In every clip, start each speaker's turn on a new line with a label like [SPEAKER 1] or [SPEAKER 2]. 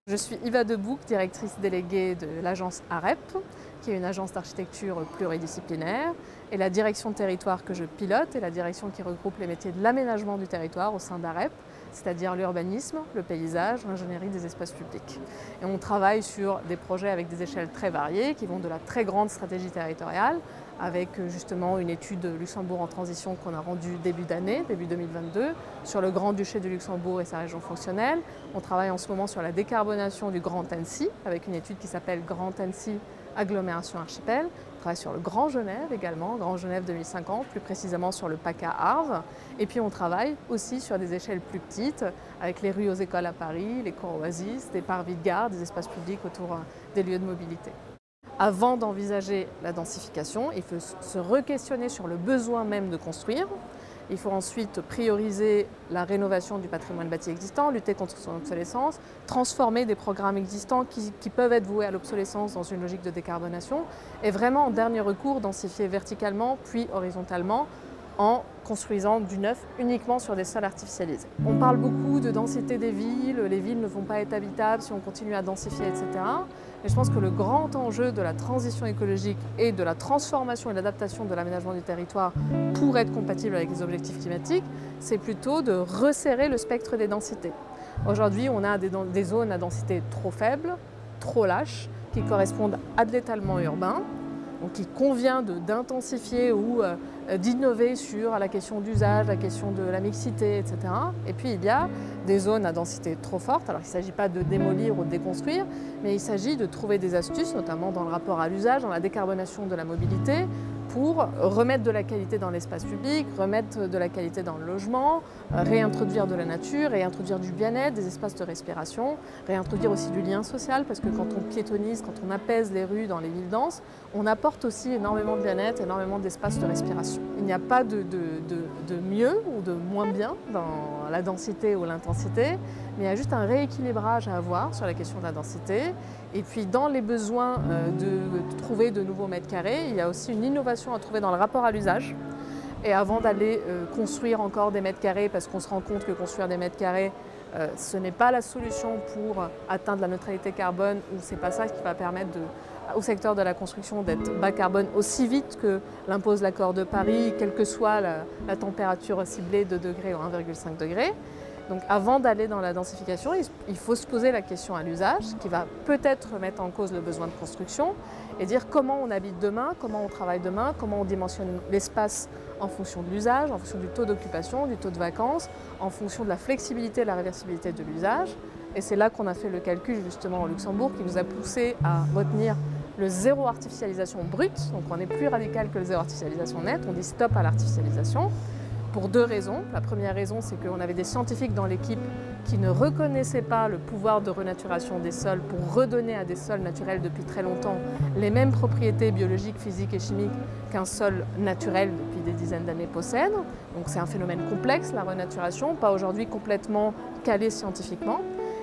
[SPEAKER 1] Je suis Yva Debouc, directrice déléguée de l'agence AREP, qui est une agence d'architecture pluridisciplinaire. Et la direction de territoire que je pilote est la direction qui regroupe les métiers de l'aménagement du territoire au sein d'AREP, c'est-à-dire l'urbanisme, le paysage, l'ingénierie des espaces publics. Et on travaille sur des projets avec des échelles très variées, qui vont de la très grande stratégie territoriale, avec justement une étude Luxembourg en transition qu'on a rendue début d'année, début 2022, sur le Grand-Duché du Luxembourg et sa région fonctionnelle. On travaille en ce moment sur la décarbonation du Grand Annecy, avec une étude qui s'appelle Grand Annecy Agglomération Archipel. On travaille sur le Grand Genève également, Grand Genève 2050, plus précisément sur le PACA Arves. Et puis on travaille aussi sur des échelles plus petites, avec les rues aux écoles à Paris, les cours oasis, des parvis de gare, des espaces publics autour des lieux de mobilité. Avant d'envisager la densification, il faut se re-questionner sur le besoin même de construire. Il faut ensuite prioriser la rénovation du patrimoine bâti existant, lutter contre son obsolescence, transformer des programmes existants qui peuvent être voués à l'obsolescence dans une logique de décarbonation et vraiment en dernier recours densifier verticalement puis horizontalement en construisant du neuf uniquement sur des sols artificialisés. On parle beaucoup de densité des villes, les villes ne vont pas être habitables si on continue à densifier, etc. Mais je pense que le grand enjeu de la transition écologique et de la transformation et l'adaptation de l'aménagement du territoire pour être compatible avec les objectifs climatiques, c'est plutôt de resserrer le spectre des densités. Aujourd'hui, on a des zones à densité trop faible, trop lâches, qui correspondent à de l'étalement urbain. Donc il convient d'intensifier ou d'innover sur la question d'usage, la question de la mixité, etc. Et puis il y a des zones à densité trop forte. Alors il ne s'agit pas de démolir ou de déconstruire, mais il s'agit de trouver des astuces, notamment dans le rapport à l'usage, dans la décarbonation de la mobilité, pour remettre de la qualité dans l'espace public, remettre de la qualité dans le logement, réintroduire de la nature, réintroduire du bien-être, des espaces de respiration, réintroduire aussi du lien social, parce que quand on piétonise, quand on apaise les rues dans les villes denses, on apporte aussi énormément de bien-être, énormément d'espaces de respiration. Il n'y a pas de mieux ou de moins bien dans la densité ou l'intensité, mais il y a juste un rééquilibrage à avoir sur la question de la densité. Et puis dans les besoins de trouver de nouveaux mètres carrés, il y a aussi une innovation à trouver dans le rapport à l'usage. Et avant d'aller construire encore des mètres carrés, parce qu'on se rend compte que construire des mètres carrés, ce n'est pas la solution pour atteindre la neutralité carbone, ou ce n'est pas ça qui va permettre au secteur de la construction d'être bas carbone aussi vite que l'impose l'accord de Paris, quelle que soit la température ciblée de degrés ou 1,5 degré. Donc avant d'aller dans la densification, il faut se poser la question à l'usage, qui va peut-être mettre en cause le besoin de construction, et dire comment on habite demain, comment on travaille demain, comment on dimensionne l'espace en fonction de l'usage, en fonction du taux d'occupation, du taux de vacances, en fonction de la flexibilité et la réversibilité de l'usage. Et c'est là qu'on a fait le calcul justement au Luxembourg qui nous a poussé à retenir le zéro artificialisation brute. Donc on est plus radical que le zéro artificialisation net, on dit stop à l'artificialisation. Pour deux raisons. La première raison, c'est qu'on avait des scientifiques dans l'équipe qui ne reconnaissaient pas le pouvoir de renaturation des sols pour redonner à des sols naturels depuis très longtemps les mêmes propriétés biologiques, physiques et chimiques qu'un sol naturel depuis des dizaines d'années possède. Donc c'est un phénomène complexe, la renaturation, pas aujourd'hui complètement calé scientifiquement.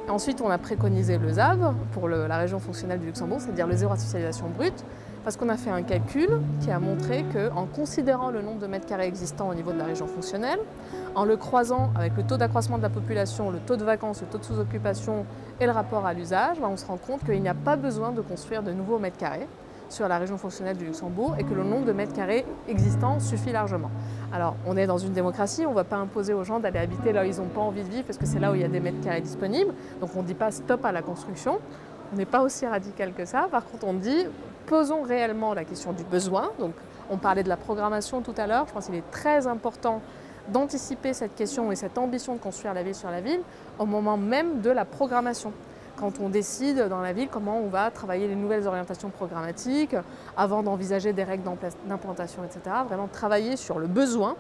[SPEAKER 1] Et ensuite, on a préconisé le ZAB pour la région fonctionnelle du Luxembourg, c'est-à-dire le zéro artificialisation brute, parce qu'on a fait un calcul qui a montré qu'en considérant le nombre de mètres carrés existants au niveau de la région fonctionnelle, en le croisant avec le taux d'accroissement de la population, le taux de vacances, le taux de sous-occupation et le rapport à l'usage, on se rend compte qu'il n'y a pas besoin de construire de nouveaux mètres carrés sur la région fonctionnelle du Luxembourg et que le nombre de mètres carrés existants suffit largement. Alors, on est dans une démocratie, on ne va pas imposer aux gens d'aller habiter là où ils n'ont pas envie de vivre parce que c'est là où il y a des mètres carrés disponibles. Donc on ne dit pas stop à la construction, on n'est pas aussi radical que ça. Par contre, on dit posons réellement la question du besoin. Donc on parlait de la programmation tout à l'heure, je pense qu'il est très important d'anticiper cette question et cette ambition de construire la ville sur la ville au moment même de la programmation. Quand on décide dans la ville comment on va travailler les nouvelles orientations programmatiques, avant d'envisager des règles d'implantation, etc. Vraiment travailler sur le besoin,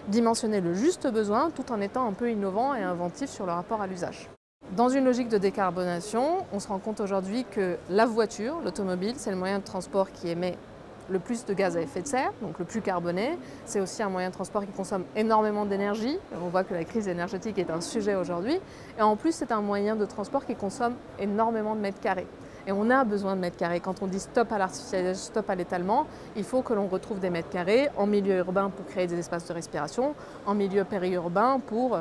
[SPEAKER 1] dimensionner le juste besoin, tout en étant un peu innovant et inventif sur le rapport à l'usage. Dans une logique de décarbonation, on se rend compte aujourd'hui que la voiture, l'automobile, c'est le moyen de transport qui émet le plus de gaz à effet de serre, donc le plus carboné. C'est aussi un moyen de transport qui consomme énormément d'énergie. On voit que la crise énergétique est un sujet aujourd'hui. Et en plus, c'est un moyen de transport qui consomme énormément de mètres carrés. Et on a besoin de mètres carrés. Quand on dit stop à l'artificialisation, stop à l'étalement, il faut que l'on retrouve des mètres carrés en milieu urbain pour créer des espaces de respiration, en milieu périurbain pour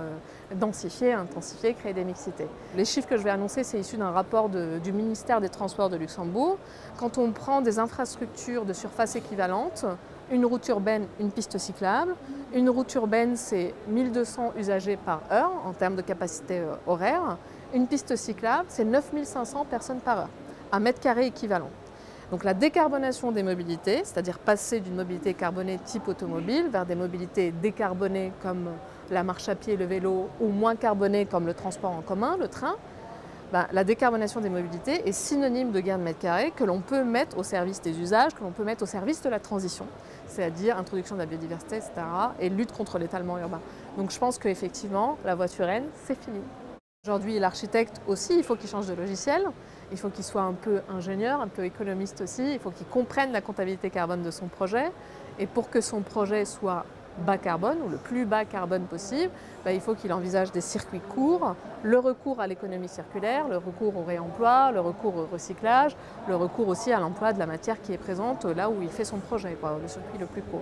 [SPEAKER 1] densifier, intensifier, créer des mixités. Les chiffres que je vais annoncer, c'est issu d'un rapport du ministère des Transports de Luxembourg. Quand on prend des infrastructures de surface équivalente, une route urbaine, une piste cyclable. Une route urbaine, c'est 1200 usagers par heure en termes de capacité horaire. Une piste cyclable, c'est 9500 personnes par heure, un mètre carré équivalent. Donc la décarbonation des mobilités, c'est-à-dire passer d'une mobilité carbonée type automobile vers des mobilités décarbonées comme la marche à pied, le vélo, ou moins carbonées comme le transport en commun, le train, la décarbonation des mobilités est synonyme de gain de mètres carrés que l'on peut mettre au service des usages, que l'on peut mettre au service de la transition, c'est-à-dire introduction de la biodiversité, etc., et lutte contre l'étalement urbain. Donc je pense qu'effectivement, la voiture N, c'est fini. Aujourd'hui, l'architecte aussi, il faut qu'il change de logiciel, il faut qu'il soit un peu ingénieur, un peu économiste aussi, il faut qu'il comprenne la comptabilité carbone de son projet, et pour que son projet soit bas carbone ou le plus bas carbone possible, il faut qu'il envisage des circuits courts, le recours à l'économie circulaire, le recours au réemploi, le recours au recyclage, le recours aussi à l'emploi de la matière qui est présente là où il fait son projet, le circuit le plus court.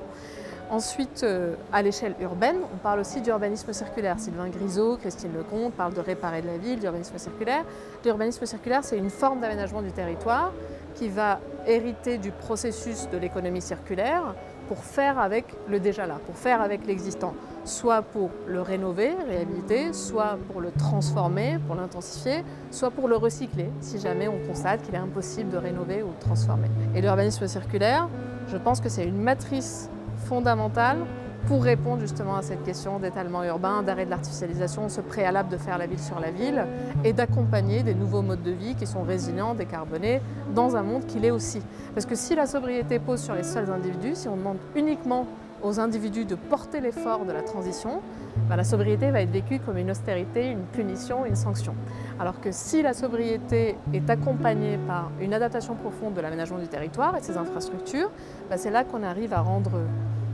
[SPEAKER 1] Ensuite, à l'échelle urbaine, on parle aussi d'urbanisme circulaire. Sylvain Grisot, Christine Lecomte parlent de réparer de la ville, d'urbanisme circulaire. L'urbanisme circulaire, c'est une forme d'aménagement du territoire qui va hériter du processus de l'économie circulaire pour faire avec le déjà là, pour faire avec l'existant, soit pour le rénover, réhabiliter, soit pour le transformer, pour l'intensifier, soit pour le recycler, si jamais on constate qu'il est impossible de rénover ou de transformer. Et l'urbanisme circulaire, je pense que c'est une matrice fondamentale pour répondre justement à cette question d'étalement urbain, d'arrêt de l'artificialisation, ce préalable de faire la ville sur la ville et d'accompagner des nouveaux modes de vie qui sont résilients, décarbonés, dans un monde qui l'est aussi. Parce que si la sobriété pose sur les seuls individus, si on demande uniquement aux individus de porter l'effort de la transition, la sobriété va être vécue comme une austérité, une punition, une sanction. Alors que si la sobriété est accompagnée par une adaptation profonde de l'aménagement du territoire et de ses infrastructures, c'est là qu'on arrive à rendre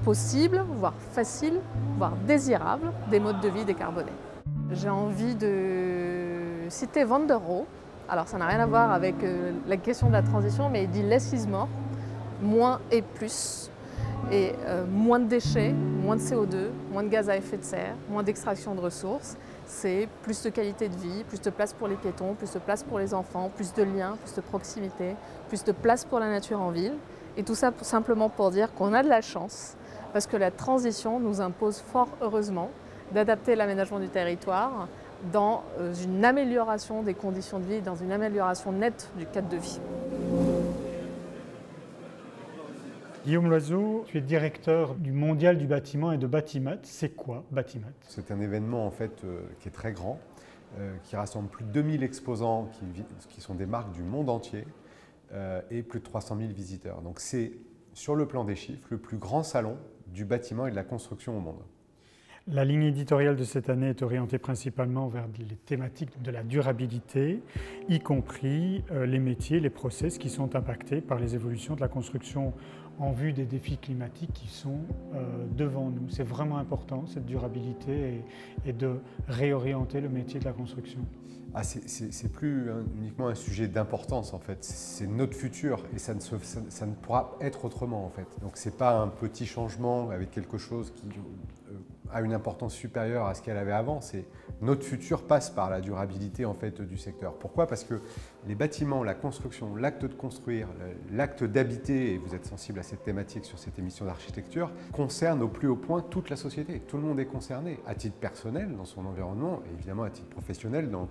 [SPEAKER 1] possible, voire facile, voire désirable, des modes de vie décarbonés. J'ai envie de citer Van der Rohe. Alors ça n'a rien à voir avec la question de la transition, mais il dit « less is more », moins et plus. Et moins de déchets, moins de CO2, moins de gaz à effet de serre, moins d'extraction de ressources, c'est plus de qualité de vie, plus de place pour les piétons, plus de place pour les enfants, plus de liens, plus de proximité, plus de place pour la nature en ville. Et tout ça simplement pour dire qu'on a de la chance, parce que la transition nous impose fort heureusement d'adapter l'aménagement du territoire dans une amélioration des conditions de vie, dans une amélioration nette du cadre de vie.
[SPEAKER 2] Guillaume Loiseau, tu es directeur du Mondial du bâtiment et de Batimat. C'est quoi Batimat?
[SPEAKER 3] C'est un événement en fait qui est très grand, qui rassemble plus de 2000 exposants qui sont des marques du monde entier et plus de 300 000 visiteurs. Donc c'est, sur le plan des chiffres, le plus grand salon du bâtiment et de la construction au monde.
[SPEAKER 2] La ligne éditoriale de cette année est orientée principalement vers les thématiques de la durabilité, y compris les métiers, les process qui sont impactés par les évolutions de la construction en vue des défis climatiques qui sont devant nous. C'est vraiment important, cette durabilité, et de réorienter le métier de la construction.
[SPEAKER 3] C'est plus uniquement un sujet d'importance en fait, c'est notre futur et ça ne pourra être autrement en fait. Donc c'est pas un petit changement avec quelque chose qui a une importance supérieure à ce qu'elle avait avant, c'est notre futur passe par la durabilité en fait du secteur. Pourquoi? Parce que les bâtiments, la construction, l'acte de construire, l'acte d'habiter, et vous êtes sensible à cette thématique sur cette émission d'architecture, concerne au plus haut point toute la société. Tout le monde est concerné, à titre personnel dans son environnement et évidemment à titre professionnel dans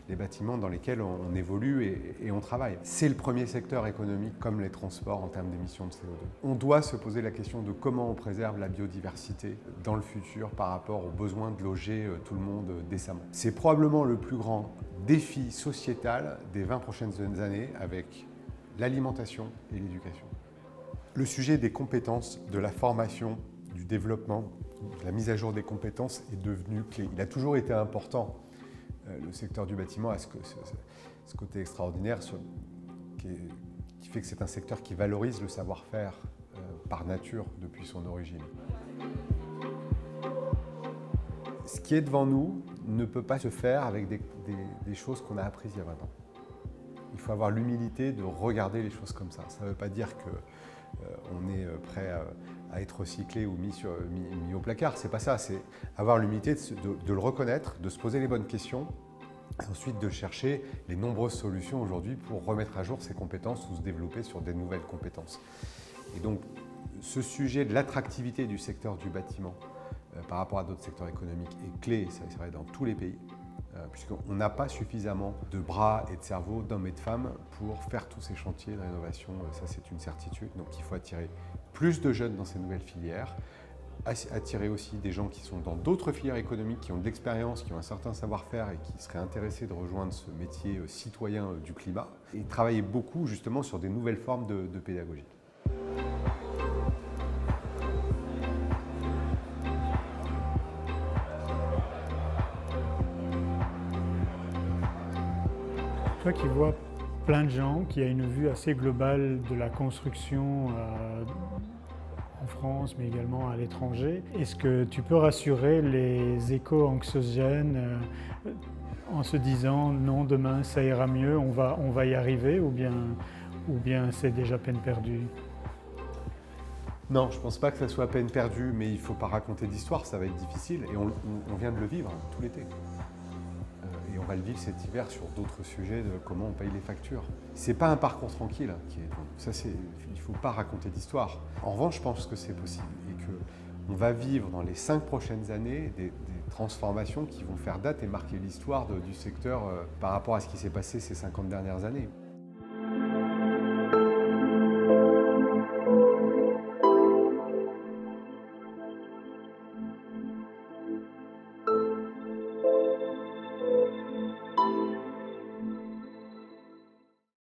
[SPEAKER 3] les bâtiments dans lesquels on évolue et on travaille. C'est le premier secteur économique comme les transports en termes d'émissions de CO2. On doit se poser la question de comment on préserve la biodiversité dans le futur par rapport aux besoins de loger tout le monde décemment. C'est probablement le plus grand défi sociétal des 20 prochaines années avec l'alimentation et l'éducation. Le sujet des compétences, de la formation, du développement, de la mise à jour des compétences est devenu clé. Il a toujours été important. Le secteur du bâtiment a ce côté extraordinaire qui fait que c'est un secteur qui valorise le savoir-faire par nature depuis son origine. Ce qui est devant nous ne peut pas se faire avec des choses qu'on a apprises il y a 20 ans. Il faut avoir l'humilité de regarder les choses comme ça. Ça ne veut pas dire qu'on est prêt à être recyclé ou mis au placard. C'est pas ça, c'est avoir l'humilité de le reconnaître, de se poser les bonnes questions, et ensuite de chercher les nombreuses solutions aujourd'hui pour remettre à jour ses compétences ou se développer sur des nouvelles compétences. Et donc, ce sujet de l'attractivité du secteur du bâtiment par rapport à d'autres secteurs économiques est clé, c'est vrai, dans tous les pays, puisqu'on n'a pas suffisamment de bras et de cerveaux, d'hommes et de femmes pour faire tous ces chantiers de rénovation. Ça, c'est une certitude. Donc, il faut attirer plus de jeunes dans ces nouvelles filières, attirer aussi des gens qui sont dans d'autres filières économiques, qui ont de l'expérience, qui ont un certain savoir-faire et qui seraient intéressés de rejoindre ce métier citoyen du climat, et travailler beaucoup justement sur des nouvelles formes de pédagogie.
[SPEAKER 2] Toi qui vois plein de gens, qui a une vue assez globale de la construction en France, mais également à l'étranger, est-ce que tu peux rassurer les éco-anxiogènes en se disant non, demain ça ira mieux, on va y arriver, ou bien c'est déjà peine perdue?
[SPEAKER 3] Non, je ne pense pas que ça soit peine perdue, mais il ne faut pas raconter d'histoire, ça va être difficile, et on vient de le vivre tout l'été. Et on va le vivre cet hiver sur d'autres sujets de comment on paye les factures. C'est pas un parcours tranquille qui est bon. Ça, il faut pas raconter d'histoire. En revanche, je pense que c'est possible et qu'on va vivre dans les 5 prochaines années des transformations qui vont faire date et marquer l'histoire du secteur par rapport à ce qui s'est passé ces 50 dernières années.